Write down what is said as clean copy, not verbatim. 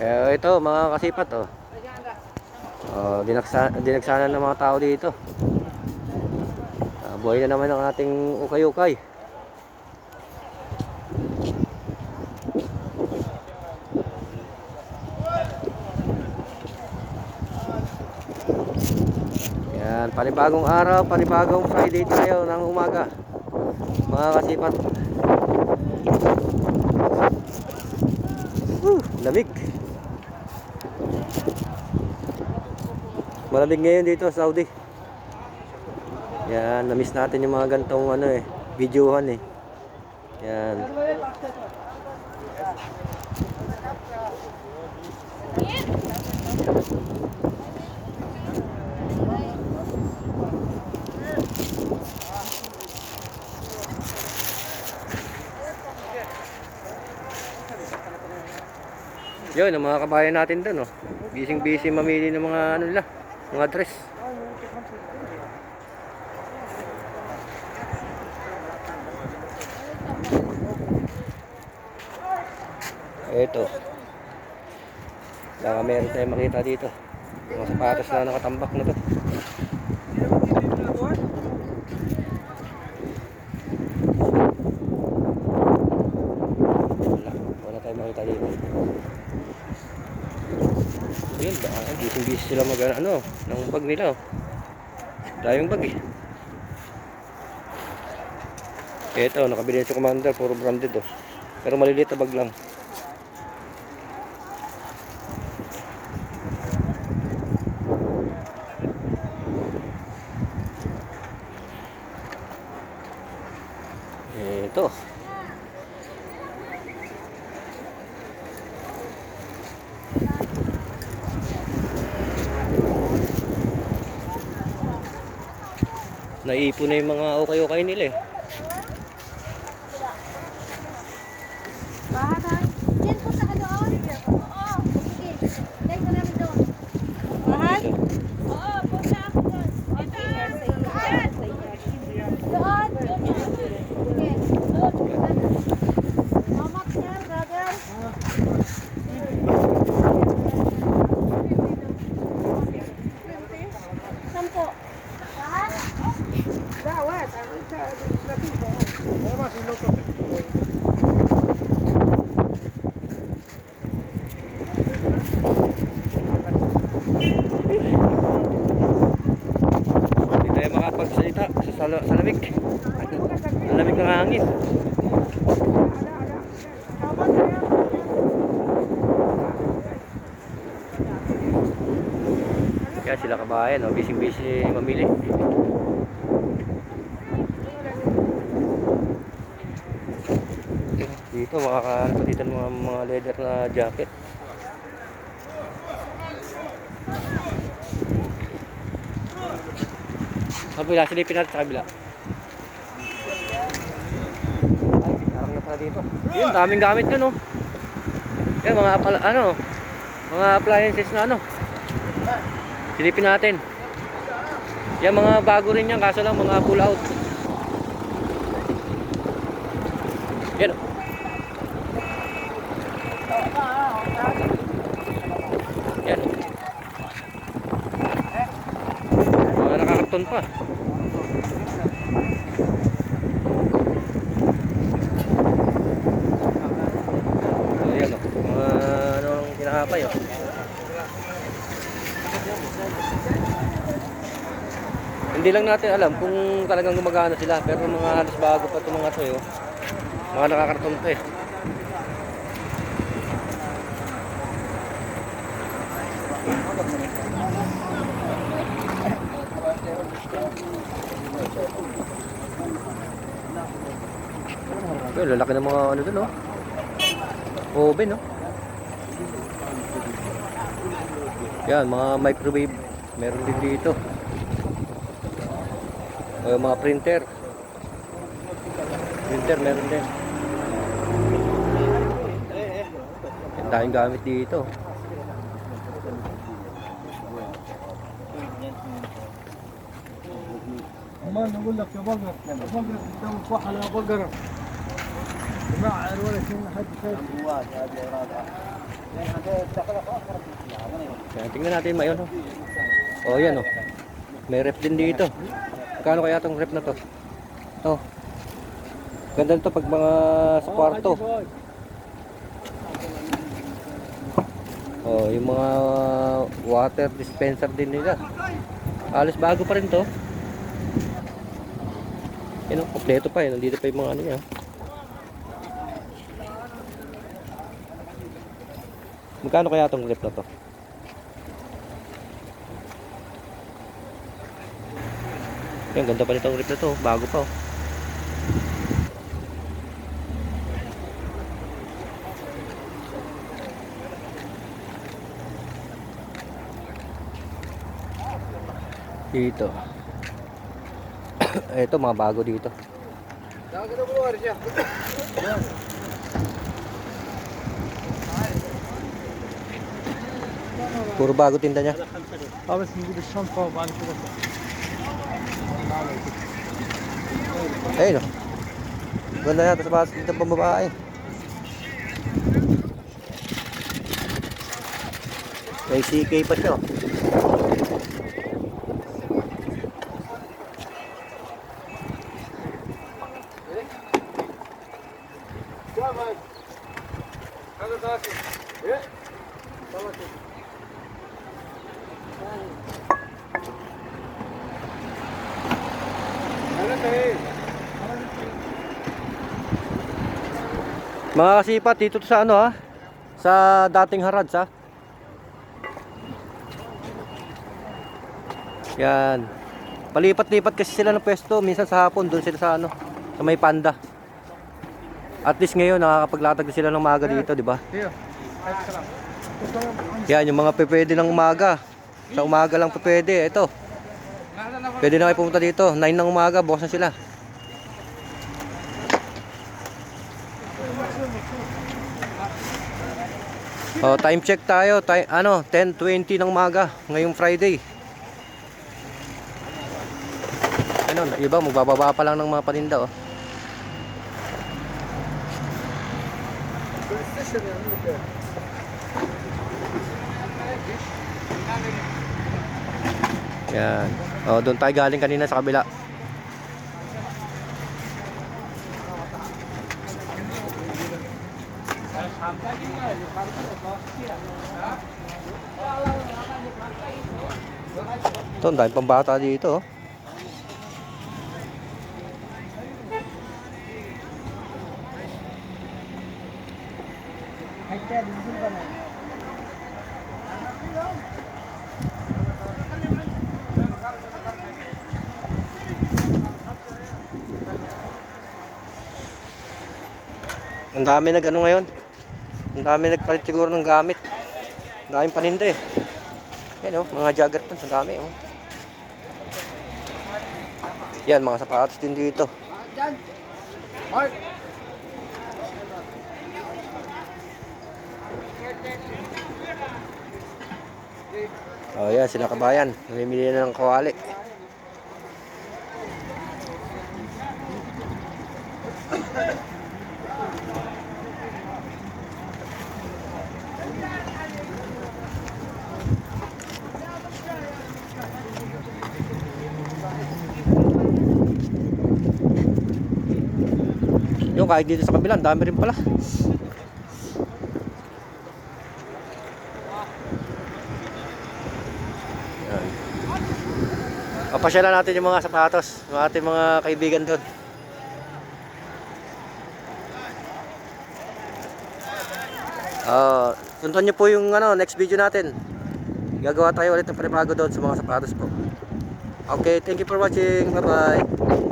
Ito mga kasipat oh. Dinagsanan ng mga tao dito. Buhay na naman ang ating ukay-ukay. Yan, panibagong araw, panibagong Friday tayo ng umaga. Mga kasipat. Lamig. Malamig ngayon dito sa Saudi. Yan, na-miss natin yung mga gantong videohan eh. Yan. Yun, ang mga kabayan natin doon, oh. Busy mamili ng mga mga dress. Ito. Baka meron tayong makita dito. Mga sapatos na nakatambak na to. Wala tayong makita dito. Yun, busy sila ng bag nila. Daming bag eh. Ito, nakabili sa Commander, puro branded oh. Pero maliliit na bag lang. Ito. Naipon na yung mga ukay-ukay nila eh. Diyan po sa doon. Oo, sige. Dahil ko namin doon. Mahal? Oo, punta ako doon. Ito. Doon. Sige. Mama, sir, brother. Sampo. Mahal? Dawat. Hindi tayo makapagsalita sa lamig. Ang lamig ng hangin. Kaya sila kabayan, busy mamili. Dito makakahanap dito ng mga leather na jacket. Kabila, silipin natin sa kabila. Ay, parang na pala dito. Yun, daming gamit yun oh. Yan, mga appliances na silipin natin. Yan, mga bago rin yan, kaso lang mga pull out. Yan oh. Yan oh. Mga nakakarton pa. Ayan o, mga anong kinakapay o. Hindi lang natin alam kung talagang gumagana sila, pero mga halos bago pa itong mga to o. Mga nakakarton pa eh. Well, lalaki ng mga dun oh. Oven oh. Yan, mga microwave. Meron din dito. Mga printer. Printer meron din. Ang daming gamit dito. ما نقول لك يا بقر، يا بقر قدام الفحل يا بقر. Yan, tingnan natin mayon. Oh, yan oh. May rep din dito. Kano kaya tong rep na to? Oh. Ganda nito pag mga sa kwarto. Oh, yung mga water dispenser din nila. Alas bago pa rin to. Yan oh, kompleto pa eh. Nandito pa yung mga ano niya. Magkano kaya tong rep na to? Yan, ganda pa nitong rep na to. Bago pa oh. Dito. Ito mga bago dito. Puro bago tinda niya. بس نجيب الشنطة وبعد كده Ayun oh. Ganda yata sa batas dito pang babae. May CK pa siya oh. Mga kasipat dito sa ano ha, sa dating Harads ha. Yan. Palipat-lipat kasi sila ng pwesto. Minsan sa hapon doon sila sa ano, sa may Panda. At least ngayon nakakapaglatag na sila ng umaga dito, di ba? Yan yung mga pwede ng umaga. Sa umaga lang pwede. Ito. Pwede na kayo pumunta dito. 9 ng umaga, bukas na sila. Oh, time check tayo. Ano, 10:20 ng umaga ngayong Friday. Ano, iba magbababa pa lang ng mga paninda oh. Yan. Oh, doon tayo galing kanina sa kabila. Ito, ang daming pambata dito oh. Ang dami nag ano ngayon. Ang dami nagpalit siguro ng gamit. Ang daming paninda eh. Yan oh, mga jogger pants, ang dami oh. Yan, mga sapatos din dito. Oh yan, sila kabayan. Namimili na ng kawali. Yung kahit dito sa kabila, ang dami rin pala. Yan. Papasyalan natin yung mga sapatos ng ating mga kaibigan doon. Tuntuan nyo po yung ano, next video natin. Gagawa tayo ulit ng panibago doon sa mga sapatos po. Okay, thank you for watching. Bye bye.